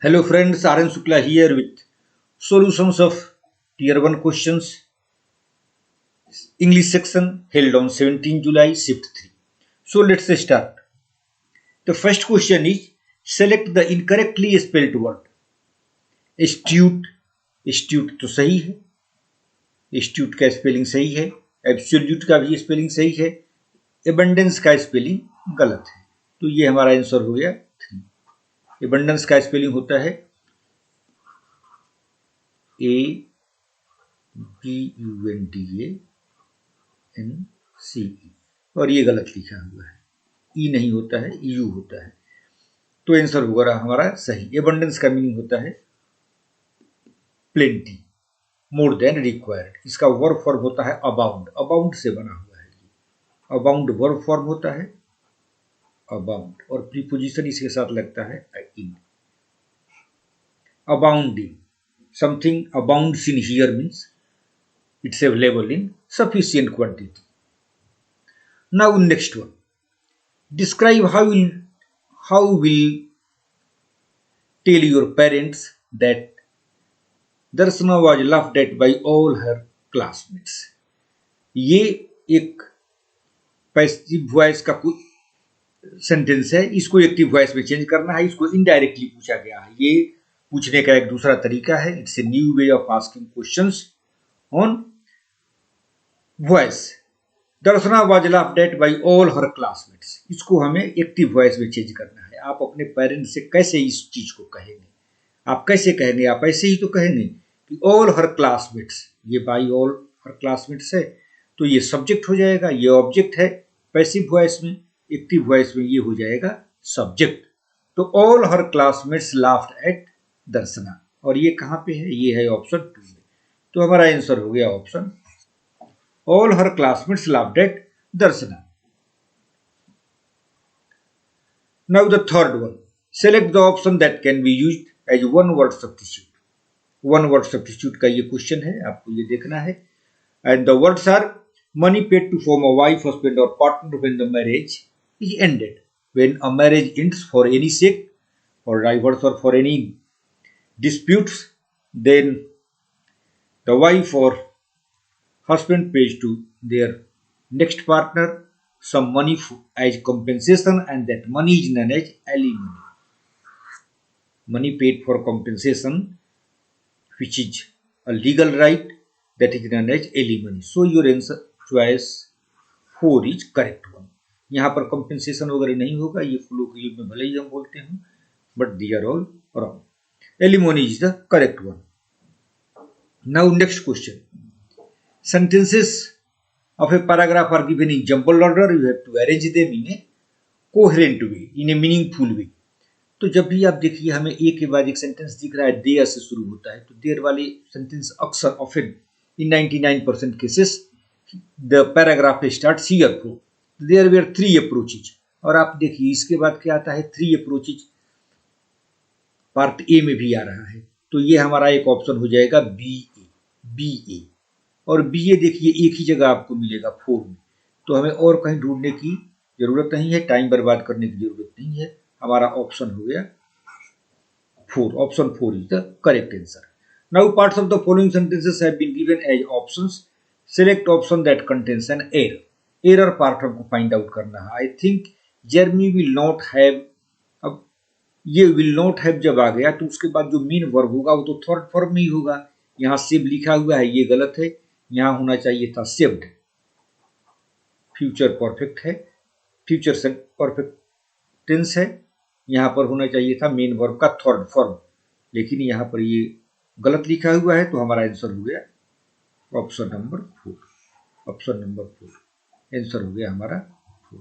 Hello friends, RN Shukla here with solutions of Tier 1 questions, English section held on 17 July, Shift 3. So let's start. The first question is, select the incorrectly spelled word. Astute, astute तो सही है, astute का spelling सही है, absolute का भी spelling सही है, abundance का स्पेलिंग गलत है, तो ये हमारा आंसर हो गया 3. abundance का स्पेलिंग होता है ABUNDANCE और ये गलत लिखा हुआ है, ई नहीं होता है, यू होता है, तो आंसर होगा हमारा सही. एबंडेंस का मीनिंग होता है प्लेंटी, मोर देन रिक्वायर्ड. इसका वर्ब फॉर्म होता है अबाउंड, अबाउंड से बना हुआ है, अबाउंड वर्ब फॉर्म होता है अबाउंड, और प्रीपोजिशन इसके साथ लगता है in. Abounding, something abounds in here means it's available in sufficient quantity. Now next one, describe how will tell your parents that Darshana was laughed at by all her classmates. ये एक passive voice का sentence है, इसको active voice में change करना है, इसको indirectly पूछा गया है. ये पूछने का एक दूसरा तरीका है. It's a new way of asking questions on voice. Darshana was laughed eight by all her classmates, इसको हमें एक्टिव वॉइस में चेंज करना है. आप अपने पेरेंट्स से कैसे इस चीज को कहेंगे, आप कैसे कहेंगे, आप ऐसे ही तो कहेंगे कि ऑल हर क्लासमेट्स. ये बाई ऑल हर क्लासमेट्स है तो ये सब्जेक्ट हो जाएगा, ये ऑब्जेक्ट है पैसिव वॉइस में. एक्टिव वॉइस में ये हो जाएगा सब्जेक्ट. तो all her classmates laughed at Darshana, और ये कहां पे है, ये है ऑप्शन 2 में. तो हमारा आंसर हो गया option, all her classmates laughed at Darshana. Now the third one, select the option that can be used as one word substitute. One word substitute का ये क्वेश्चन है, आपको ये देखना है. And the words are money paid to form a wife, husband or partner when the marriage is ended. When a marriage ends for any sake, for divorce or for any disputes, then the wife or husband pays to their next partner some money as compensation, and that money is known as alimony. Money paid for compensation, which is a legal right, that is known as alimony. So your answer choice 4 is correct one. यहाँ पर compensation वगैरह नहीं होगा, ये colloquial में भले ही हम बोलते हैं, but they are all wrong. Alimony is the correct one. Now next question. Sentences of a paragraph are given in jumbled order. You have to arrange them in a coherent way, in a meaningful way. तो जब भी आप देखिए हमें एक के बाद एक सेंटेंस दिख रहा है, देयर से शुरू होता है, तो देयर वाले सेंटेंस अक्सर often in 99% cases the paragraph starts here from. There were 3 approaches, और आप देखिए इसके बाद क्या आता है, 3 अप्रोचेज पार्ट ए में भी आ रहा है, तो ये हमारा एक ऑप्शन हो जाएगा बी ए. और बी ए देखिए एक ही जगह आपको मिलेगा 4 में, तो हमें और कहीं ढूंढने की जरूरत नहीं है, टाइम बर्बाद करने की जरूरत नहीं है. हमारा ऑप्शन हो गया 4. Option 4 is the correct answer. Now parts of the following sentences have been given as options. Select option that contains an error. Error part हमको फाइंड आउट करना है. I think Jeremy will not have. अब ये will not have जब आ गया तो उसके बाद जो मेन वर्ब होगा वो तो थर्ड फॉर्म में ही होगा. यहाँ सेव लिखा हुआ है, ये गलत है, यहाँ होना चाहिए था सेव्ड. फ्यूचर परफेक्ट है, फ्यूचर से परफेक्ट टेंस है, यहाँ पर होना चाहिए था मेन वर्ब का थर्ड फॉर्म, लेकिन यहाँ पर ये गलत लिखा हुआ है, तो हमारा आंसर हो गया option number 4. Option number 4 answer हो गया हमारा 4.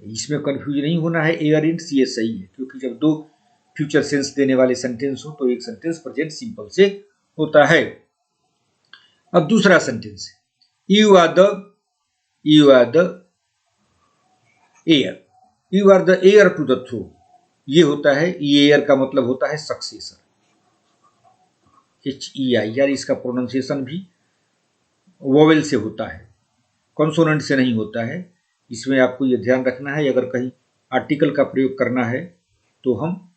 इसमें कंफ्यूज नहीं होना है, एयर इंट्स ये सही है, क्योंकि जब 2 फ्यूचर सेंस देने वाले सेंटेंस हो तो एक सेंटेंस प्रेजेंट सिंपल से होता है. अब दूसरा sentence, you are the heir. You are the heir to the throne. ये होता है, ये एयर का मतलब होता है सक्सेसर, HEIR. इसका प्रोनाउंसिएशन भी वोवेल से होता है, कॉन्सोनेंट से नहीं होता है. इसमें आपको ये ध्यान रखना है, अगर कहीं आर्टिकल का प्रयोग करना है तो हम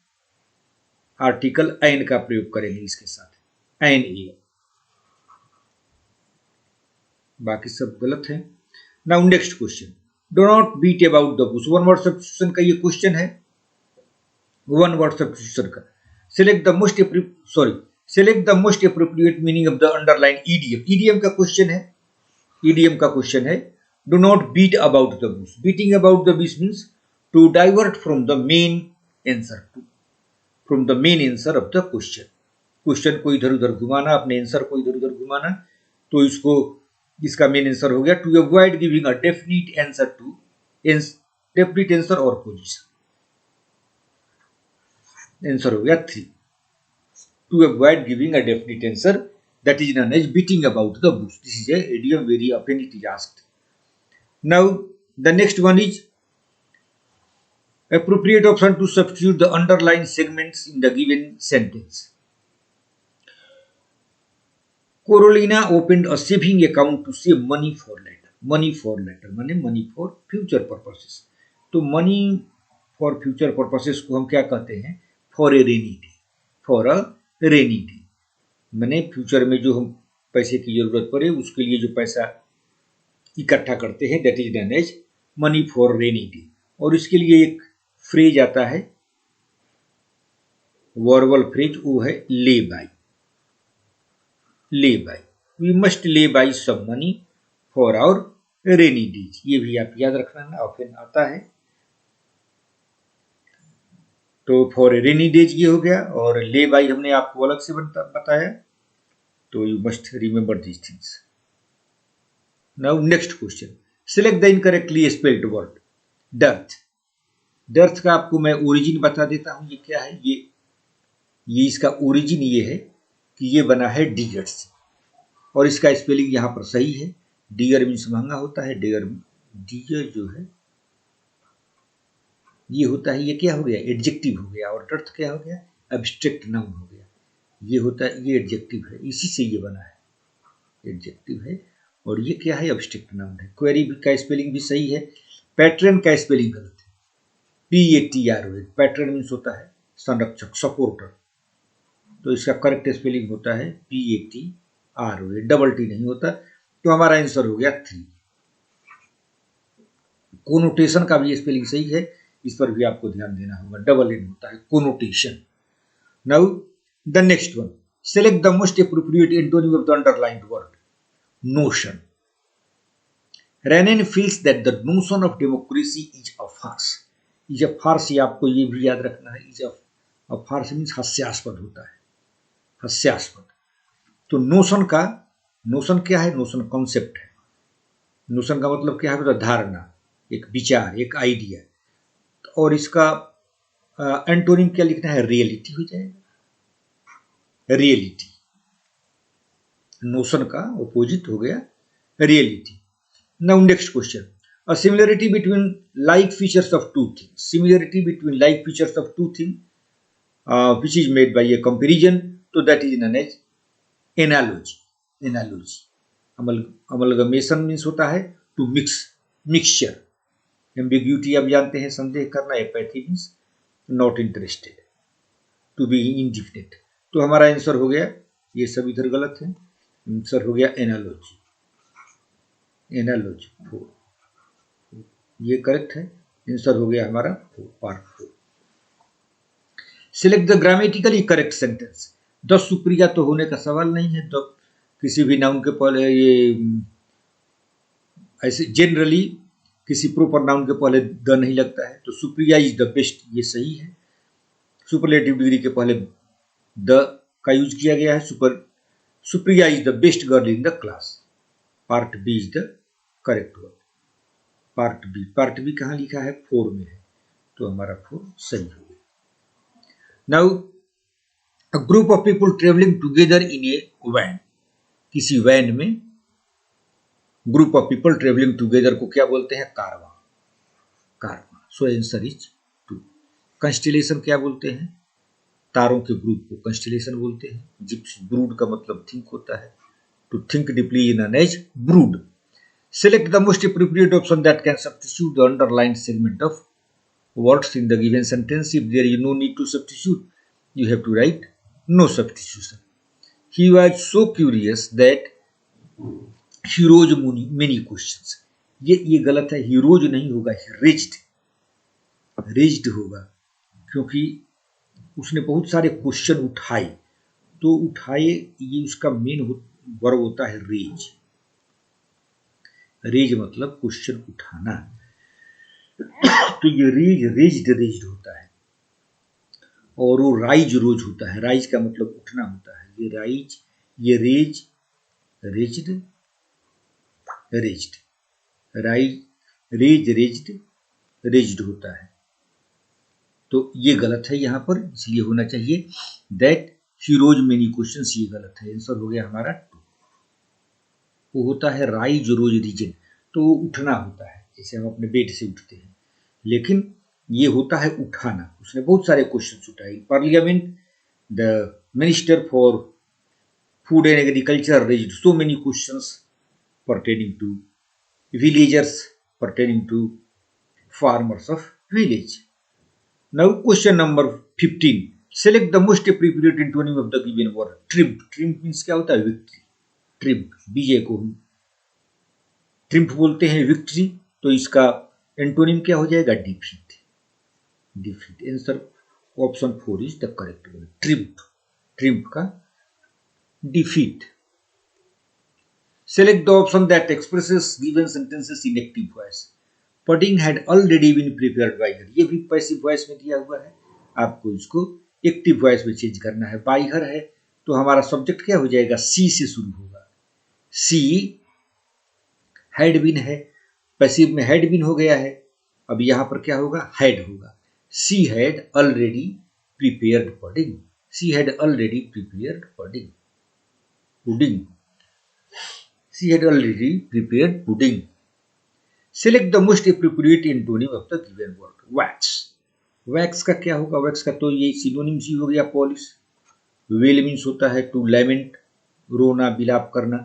आर्टिकल एन का प्रयोग करेंगे इसके साथ, एन ए, बाकी सब गलत है। Now next question, do not beat about the bush, one word substitution का ये क्वेश्चन है, वन वर्ड सब्स्टिट्यूशन का। Select the most appropriate meaning of the underline idiom, idiom का क्वेश्चन है, ईडीएम का क्वेश्चन है। Do not beat about the bush, beating about the bush means to divert from the main answer, from the main answer of the question, question को इधर उधर घुमाना, अपने answer को इधर उधर घुमाना, तो इसका मेन आंसर हो गया to avoid giving a definite answer to definite answer और पोजीशन, आंसर हो गया 3, to avoid giving a definite answer, that is known as beating about the bush. This is a idiom, very often it is asked. Now the next one is appropriate option to substitute the underlined segments in the given sentence. Carolina opened a saving account to save money for later. Money for later माने money for future purposes. तो money for future purposes को हम क्या कहते हैं? For a rainy day. For a rainy day. मैंने future में जो हम पैसे की जरूरत पड़े उसके लिए जो पैसा इकट्ठा करते हैं, that is known as money for rainy day. और इसके लिए एक फ्रेज आता है, वर्बल फ्रेज, वो है lay by, lay by, we must lay by some money for our rainy days, ये भी आप याद रखना, ऑप्शन आता है। तो फॉर रेनी डेज ये हो गया, और ले बाई हमने आपको अलग से बताया, तो you must remember these things. Now next question, select the incorrectly spelled word dearth. Dearth का आपको मैं ओरिजिन बता देता हूं, ये क्या है, ये इसका ओरिजिन ये है कि ये बना है डियर से, और इसका स्पेलिंग यहां पर सही है। डियर मीन्स महंगा होता है, डियर जो है ये होता है, ये क्या हो गया, एडजेक्टिव हो गया, और डर्थ क्या हो गया, एब्स्ट्रैक्ट नाउन हो गया। ये होता है, ये एडजेक्टिव है, इसी से ये बना है, एडजेक्टिव है, और ये क्या है, एब्स्ट्रैक्ट नाउन है। क्वेरी का स्पेलिंग भी सही है, पैटर्न का स्पेलिंग गलत है, PATRON, पैटर्न मीन्स होता है संरक्षक, सपोर्टर, तो इसका करेक्ट स्पेलिंग होता है PATRON, डबल टी नहीं होता। तो हमारा आंसर हो गया 3। कोनोटेशन का भी स्पेलिंग सही है, इस पर भी आपको ध्यान देना होगा, डबल एन होता है connotation. Now the next one, select the most appropriate antonym of the underlined word notion. Renin feels that the notion of democracy is a farce, is a farce, ये आपको ये भी याद रखना है, इज अ फार्स मीन्स हास्यास्पद होता है, हास्यास्पद। तो नोशन क्या है, नोशन कॉन्सेप्ट है, नोशन का मतलब क्या है, धारणा, एक विचार, एक आइडिया, और इसका एंटोनिम क्या लिखना है, रियलिटी हो जाएगा, रियलिटी, नोशन का ऑपोजिट हो गया reality. Now next question, a similarity between like features of two things, similarity between like features of two thing which is made by a comparison, तो that is known as analogy, analogy। amalgamation means होता है to mix, mixture। Ambiguity आप जानते हैं, संदेह करना, apathy means not interested, to be indefinite. तो हमारा आंसर हो गया, ये सब इधर गलत है, आंसर हो गया एनालॉजी, एनालॉजी 4, ये करेक्ट है, आंसर हो गया हमारा 4, part 4। Select the grammatically correct sentence. The Supriya तो होने का सवाल नहीं है, तो किसी भी नाउन के पहले, ये ऐसे जनरली किसी प्रोपर नाउन के पहले द नहीं लगता है, तो सुप्रिया इज द बेस्ट, ये सही है। सुपरलेटिव डिग्री के पहले द का यूज किया गया है, Supriya is the best girl in the class, part B is the correct word, part B कहाँ लिखा है, 4 में है, तो हमारा 4 सही हो गया। Now a group of people travelling together in a van, किसी वैन में group of people travelling together को क्या बोलते हैं, कारवां, कारवां। So answer is 2। कंस्टेलेशन क्या बोलते हैं, तारों के ग्रुप को कंस्टेलेशन बोलते हैं। जिप्सी ब्रूड का मतलब थिंक होता है, to think deeply in an as brood. Select the most appropriate option that can substitute the underlined segment of words in the given sentence if there is no need to substitute. you have to write no substitution. He was so curious that he rose many questions. ये गलत है, he rose नहीं होगा, he raised होगा, क्योंकि उसने बहुत सारे क्वेश्चन उठाए, तो उठाए ये उसका मेन वर्ब होता है रेज। रेज मतलब क्वेश्चन उठाना, तो ये रेज्ड होता है, और वो राइज रोज होता है। राइज का मतलब उठना होता है। ये राइज, ये रेज, रेज्ड, राइज, रेज्ड होता है। तो ये गलत है यहाँ पर, इसलिए होना चाहिए that he rose many questions, ये गलत है। आंसर हो गया हमारा 2। वो होता है राइज रोज रीजन, तो वो उठना होता है, जैसे हम अपने बेड से उठते हैं, लेकिन ये होता है उठाना। उसने बहुत सारे क्वेश्चन उठाए। Parliament the minister for food and agriculture raised so many questions pertaining to villagers, pertaining to farmers of village. Now question number 15. Select the most appropriate antonym of the given word. Triumph. Triumph means क्या होता है? Victory. Triumph, विजय को हम triumph बोलते हैं, victory. तो इसका antonym क्या हो जाएगा? Defeat. Defeat. Answer option 4 is the correct one. Triumph, triumph का defeat. Select the option that expresses given sentences in active voice. Pudding had already been prepared by her. ये भी पैसिव वॉइस में दिया हुआ है, आपको इसको एक्टिव वॉइस में चेंज करना है। बाई हर है तो हमारा सब्जेक्ट क्या हो जाएगा? सी से शुरू होगा। सी हैड बीन है, पैसिव में हैड बीन हो गया है, अब यहां पर क्या होगा? हैड होगा। She had already prepared pudding. She had already prepared pudding. Pudding, she had already prepared pudding. Select the most appropriate antonym of the given word. Wax. Wax का क्या होगा? wax का तो ये सिनोनिम्स ही हो गया। पॉलिश। वेल मीन्स होता है टू लैमेंट, रोना, बिलाप करना,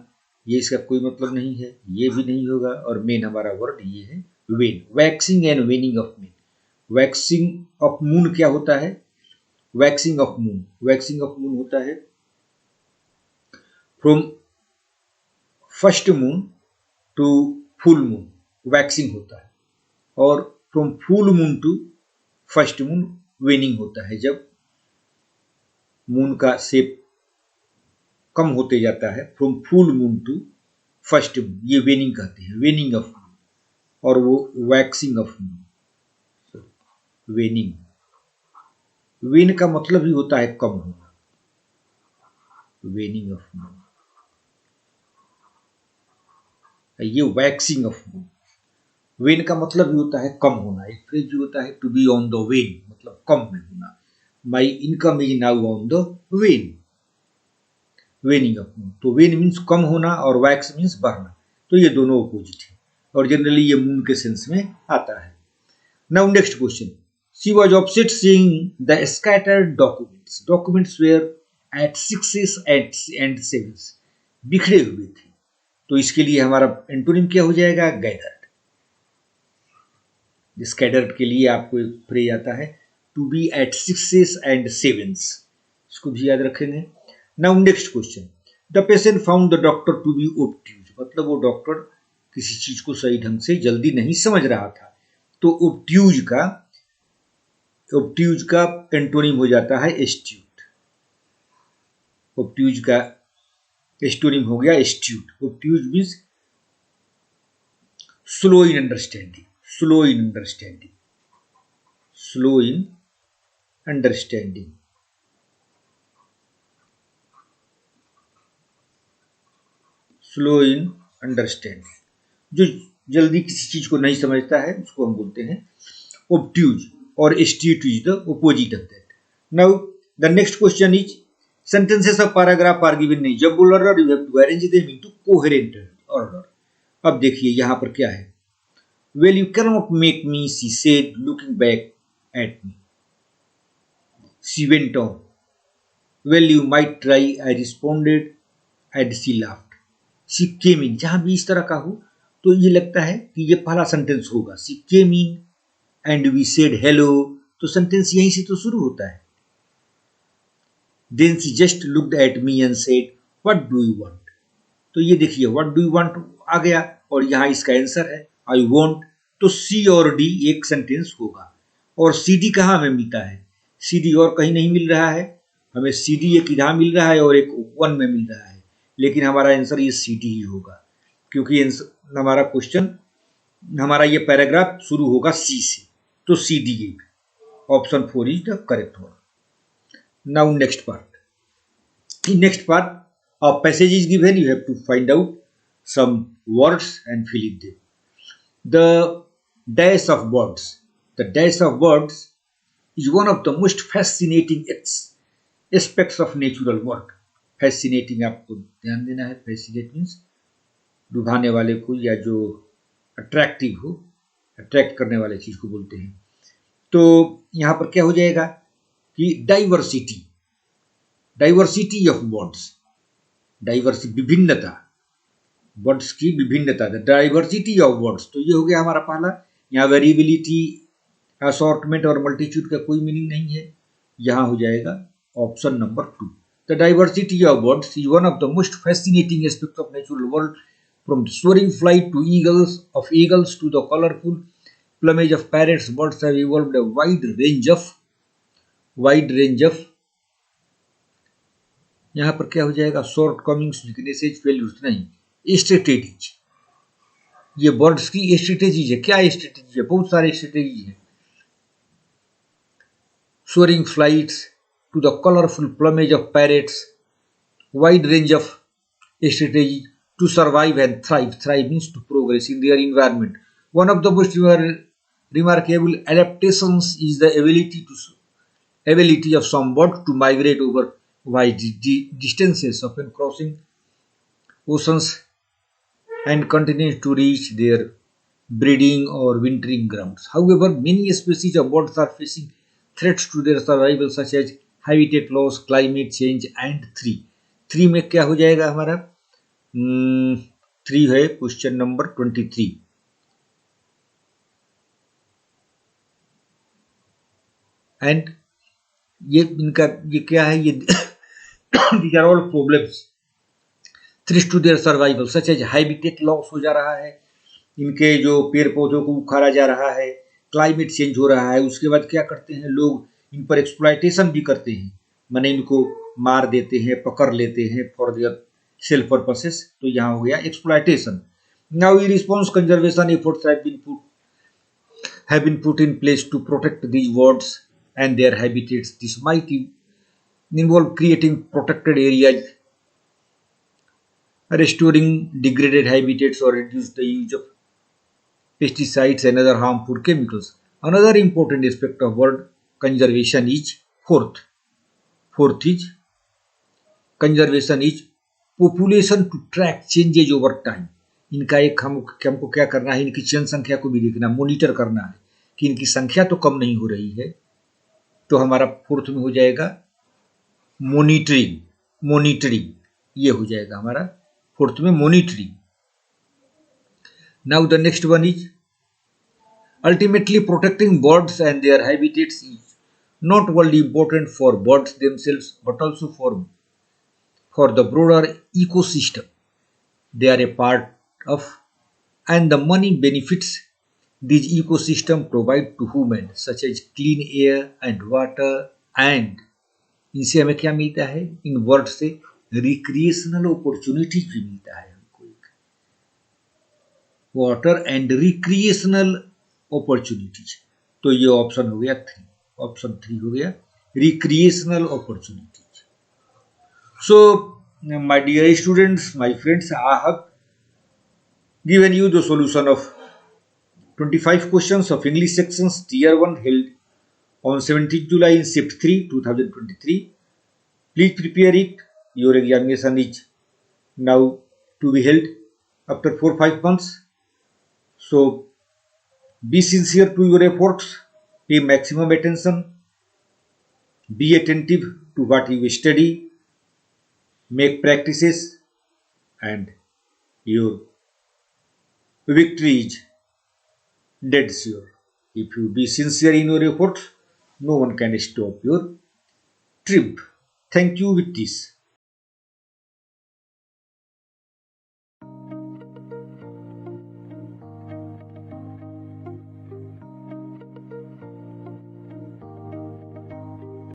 ये इसका कोई मतलब नहीं है, ये भी नहीं होगा। और मेन हमारा वर्ड ये है wane. Waxing and waning of moon. Waxing of moon क्या होता है? Waxing of moon, waxing of moon होता है from first moon to full moon, waxing होता है। और from full moon to first moon waning होता है। जब मून का शेप कम होते जाता है, from full moon to first moon, ये वेनिंग कहते हैं, वेनिंग ऑफ मून। और वो waxing of moon, waning. Wane का मतलब ही होता है कम होना, वेनिंग ऑफ मून। ये वैक्सिंग ऑफ मून। वेन का मतलब भी होता है कम होना। एक फ्रेज भी होता है to be on the wane, मतलब कम में होना। My income is now on the wane, waning of moon. तो वेन मीन्स कम होना और वैक्स मीन्स बढ़ना, तो ये दोनों अपोजिट है, और जनरली ये मून के सेंस में आता है। Now next question. She was upset seeing the scattered documents. Documents were at 6s and 7s, बिखरे हुए थे। तो इसके लिए हमारा एंटोनिम क्या हो जाएगा? गैदर्ड। स्कैटर्ड के लिए आपको एक फ्रेज आता है to B eight 6s and 7s, इसको भी याद रखेंगे। Now next question. The patient found the doctor to be obtuse, मतलब वो डॉक्टर किसी चीज को सही ढंग से जल्दी नहीं समझ रहा था। तो ओब्ट्यूज का एंटोनिम हो जाता है एस्ट्यूट। ओब्ट्यूज का एस्टोनिम हो गया astute. Obtuse means slow in understanding, slow in understanding, slow in understanding. Slow in understanding, जो जल्दी किसी चीज को नहीं समझता है उसको हम बोलते हैं ओब्ट्यूज, और astute is the opposite of that. Now the next question is sentences of paragraph are given in jumbled order, you have to arrange them into coherent order. अब देखिए यहाँ पर क्या है? Well, you cannot make me, she said, looking back at me. She went on. Well, you might try, I responded, and she laughed. She came in. जहां भी इस तरह का हो तो ये लगता है कि ये पहला सेंटेंस होगा। She came in and we said hello, तो सेंटेंस यहीं से तो शुरू होता है। Then she just looked at me and said, "What do you want?" तो ये देखिए व्हाट डू यू वांट आ गया और यहाँ इसका आंसर है आई वांट। तो सी और डी एक सेंटेंस होगा। और सी डी कहाँ हमें मिलता है? सी डी और कहीं नहीं मिल रहा है, हमें सी डी एक यहाँ मिल रहा है और एक वन में मिल रहा है, लेकिन हमारा आंसर ये सी डी ही होगा क्योंकि हमारा क्वेश्चन, हमारा ये पैराग्राफ शुरू होगा सी से, तो C D option 4 is the correct one. Now next part. In next part, a passage is given. You have to find out some words and fill in them. The dash of birds. The dash of birds is one of the most fascinating aspects of natural world. Fascinating आपको ध्यान देना है। Fascinate means लुभाने वाले को या जो attractive हो, अट्रैक्ट करने वाले चीज को बोलते हैं। तो यहाँ पर क्या हो जाएगा कि diversity, diversity of birds, diversity विभिन्नता, बर्ड्स की विभिन्नता, द डाइवर्सिटी ऑफ बर्ड्स। तो ये हो गया हमारा पहला। यहाँ वेरिएबिलिटी, असॉर्टमेंट और मल्टीट्यूड का कोई मीनिंग नहीं है, यहाँ हो जाएगा option number 2। The diversity of birds is one of the most fascinating aspect of natural world, from the soaring flight to eagles to the colourful plumage of parrots. Birds have evolved a wide range of यहाँ पर क्या हो जाएगा shortcomings, weaknesses, failures नहीं, strategies. ये birds की strategies है। क्या स्ट्रेटेजी है? बहुत सारे स्ट्रेटेजी है। Soaring flights to the colourful plumage of parrots, wide range of strategy to survive and thrive. Thrive means to progress in their environment. One of the most remarkable adaptations is the ability of some birds to migrate over wide distances, often crossing oceans, and continue to reach their breeding or wintering grounds. However, many species of birds are facing threats to their survival, such as habitat loss, climate change, and 3 में क्या हो जाएगा हमारा? 3 है question number 23। And ये इनका ये क्या है? ये these are all problems threats to their survival, such as habitat loss हो जा रहा है, इनके जो पेड़ पौधों को उखाड़ा जा रहा है, क्लाइमेट चेंज हो रहा है। उसके बाद क्या करते हैं लोग? इन पर एक्सप्लॉयटेशन भी करते हैं, माने इनको मार देते हैं, पकड़ लेते हैं फॉर देयर सेल्फ पर्पसेस। तो यहाँ हो गया exploitation. Now in response conservation efforts have been put in place to protect these birds and their habitats. This might involve creating protected areas, restoring degraded habitats, or reduce the use of pesticides and other harmful chemicals. Another important aspect of bird conservation is fourth is conservation is population to track changes over time. इनका एक हमको क्या करना है? इनकी जनसंख्या को भी देखना, मॉनिटर करना है कि इनकी संख्या तो कम नहीं हो रही है। तो हमारा फोर्थ में हो जाएगा मॉनिटरिंग, ये हो जाएगा हमारा फोर्थ में monitoring. Now the next one is ultimately protecting birds and there habitats is not only important for birds themselves but also for the broader ecosystem they are a part of, and the money benefits these ecosystem provide to humans such as clean air and water, and इनसे हमें क्या मिलता है? इन word से recreational opportunity भी मिलता है हमको, एक वाटर एंड रिक्रिएशनल अपॉर्चुनिटीज। तो ये ऑप्शन हो गया 3, ऑप्शन 3 हो गया recreational opportunities. So my dear students, my friends, I have given you the solution of 25 questions of English sections Tier 1 held on 17th July in Shift 3, 2023. Please prepare it. Your examination is now to be held after 4-5 months. So be sincere to your efforts. Pay maximum attention. Be attentive to what you study. Make practices, and your victory is dead sure. If you be sincere in your efforts, no one can stop your trip. Thank you with this.